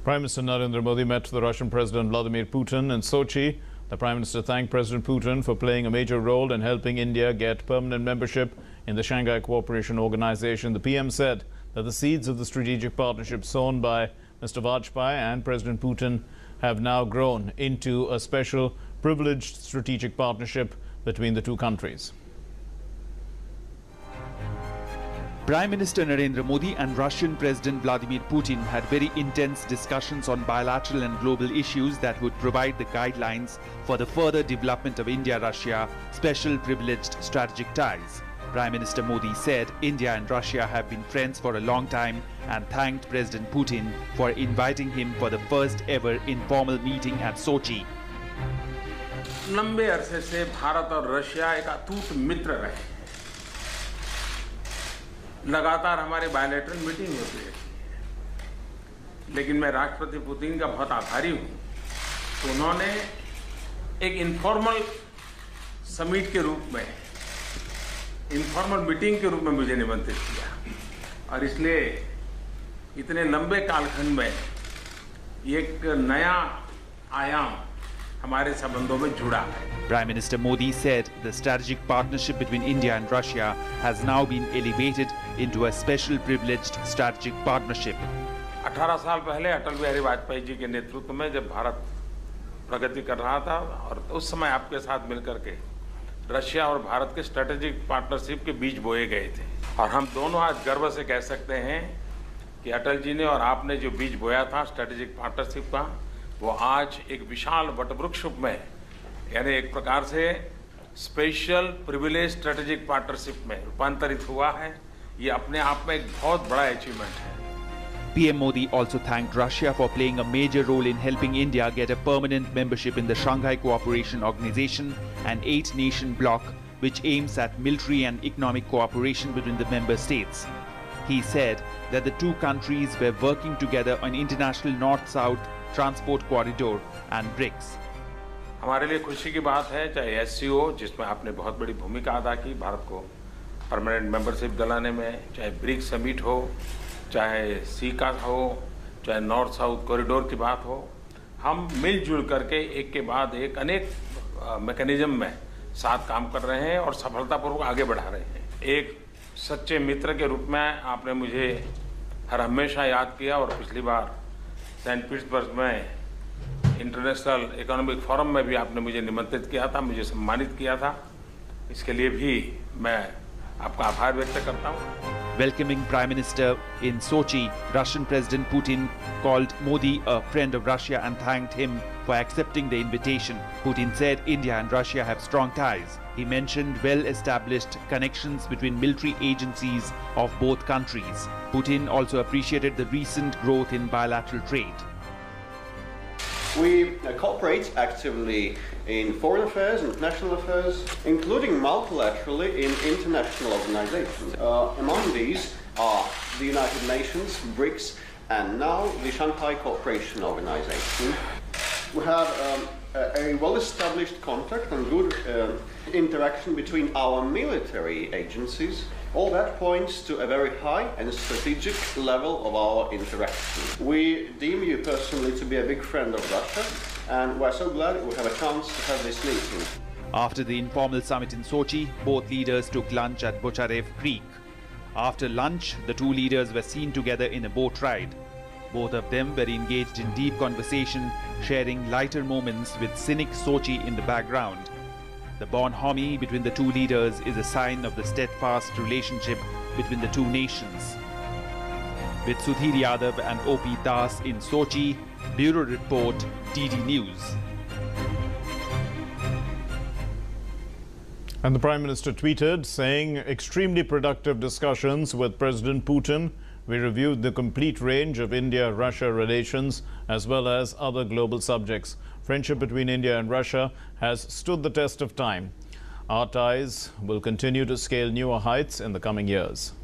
Prime Minister Narendra Modi met the Russian President Vladimir Putin in Sochi. The Prime Minister thanked President Putin for playing a major role in helping India get permanent membership in the Shanghai Cooperation Organization. The PM said that the seeds of the strategic partnership sown by Mr. Vajpayee and President Putin have now grown into a special privileged strategic partnership between the two countries. Prime Minister Narendra Modi and Russian President Vladimir Putin had very intense discussions on bilateral and global issues that would provide the guidelines for the further development of India-Russia special privileged strategic ties. Prime Minister Modi said India and Russia have been friends for a long time and thanked President Putin for inviting him for the first ever informal meeting at Sochi. लंबे अरसे से भारत और Russia एक अटूट मित्र रहे। लगातार हमारे bilateral meeting होती है, लेकिन मैं राष्ट्रपति पुतिन का बहुत आभारी हूं तो उन्होंने एक इनफॉर्मल समिट के रूप में, इनफॉर्मल मीटिंग के रूप में मुझे निमंत्रित किया और इसलिए इतने लंबे कालखंड में एक नया आयाम हमारे संबंधों में जुड़ा है। Prime Minister Modi said the strategic partnership between India and Russia has now been elevated into a special privileged strategic partnership. 18 साल पहले अटल बिहारी वाजपेयी जी के नेतृत्व में जब भारत प्रगति कर रहा था और उस समय आपके साथ मिलकर के रशिया और भारत के स्ट्रेटेजिक पार्टनरशिप के बीज बोए गए थे और हम दोनों आज गर्व से कह सकते हैं कि अटल जी ने और आपने जो बीज बोया था स्ट्रेटेजिक पार्टनरशिप का, वो आज एक विशाल वटवृक्ष में, यानी एक प्रकार से स्पेशल प्रिविलेज स्ट्रेटेजिक पार्टनरशिप में रूपांतरित हुआ है। ये अपने आप में एक बहुत बड़ा अचीवमेंट है। PM Modi also thanked Russia for playing a major role in helping India get a permanent membership in the Shanghai Cooperation Organization, an 8-nation bloc which aims at military and economic cooperation between the member states. He said that the two countries were working together on international north-south transport corridor and BRICS. हमारे लिए खुशी की बात है, चाहे SCO जिसमें आपने बहुत बड़ी भूमिका अदा की भारत को परमानेंट मेंबरशिप दिलाने में, चाहे ब्रिक्स समिट हो, चाहे सीका हो, चाहे नॉर्थ साउथ कॉरिडोर की बात हो, हम मिलजुल करके एक के बाद एक अनेक मैकेनिज्म में साथ काम कर रहे हैं और सफलतापूर्वक आगे बढ़ा रहे हैं। एक सच्चे मित्र के रूप में आपने मुझे हर हमेशा याद किया और पिछली बार सेंट पीटर्सबर्ग में इंटरनेशनल इकोनॉमिक फोरम में भी आपने मुझे निमंत्रित किया था, मुझे सम्मानित किया था। इसके लिए भी मैं आपका आभार व्यक्त करता हूँ। Welcoming Prime Minister in Sochi, Russian President Putin called Modi a friend of Russia and thanked him for accepting the invitation. Putin said India and Russia have strong ties. He mentioned well-established connections between military agencies of both countries. Putin also appreciated the recent growth in bilateral trade. We cooperate actively in foreign affairs, international affairs, including multilaterally in international organizations. Among these are the United Nations, BRICS, and now the Shanghai Cooperation Organization. We have a well-established contact and good interaction between our military agencies. All that points to a very high and strategic level of our interaction. We deem you personally to be a big friend of Russia, and we're so glad we have a chance to have this meeting. After the informal summit in Sochi, both leaders took lunch at Bocharev Creek. After lunch, the two leaders were seen together in a boat ride. Both of them were engaged in deep conversation, sharing lighter moments with scenic Sochi in the background. The bonhomie between the two leaders is a sign of the steadfast relationship between the two nations. With Sudhir Yadav and OP Das in Sochi, Bureau Report, DD News. And the Prime Minister tweeted saying, extremely productive discussions with President Putin. We reviewed the complete range of India-Russia relations as well as other global subjects. Friendship between India and Russia has stood the test of time. Our ties will continue to scale newer heights in the coming years.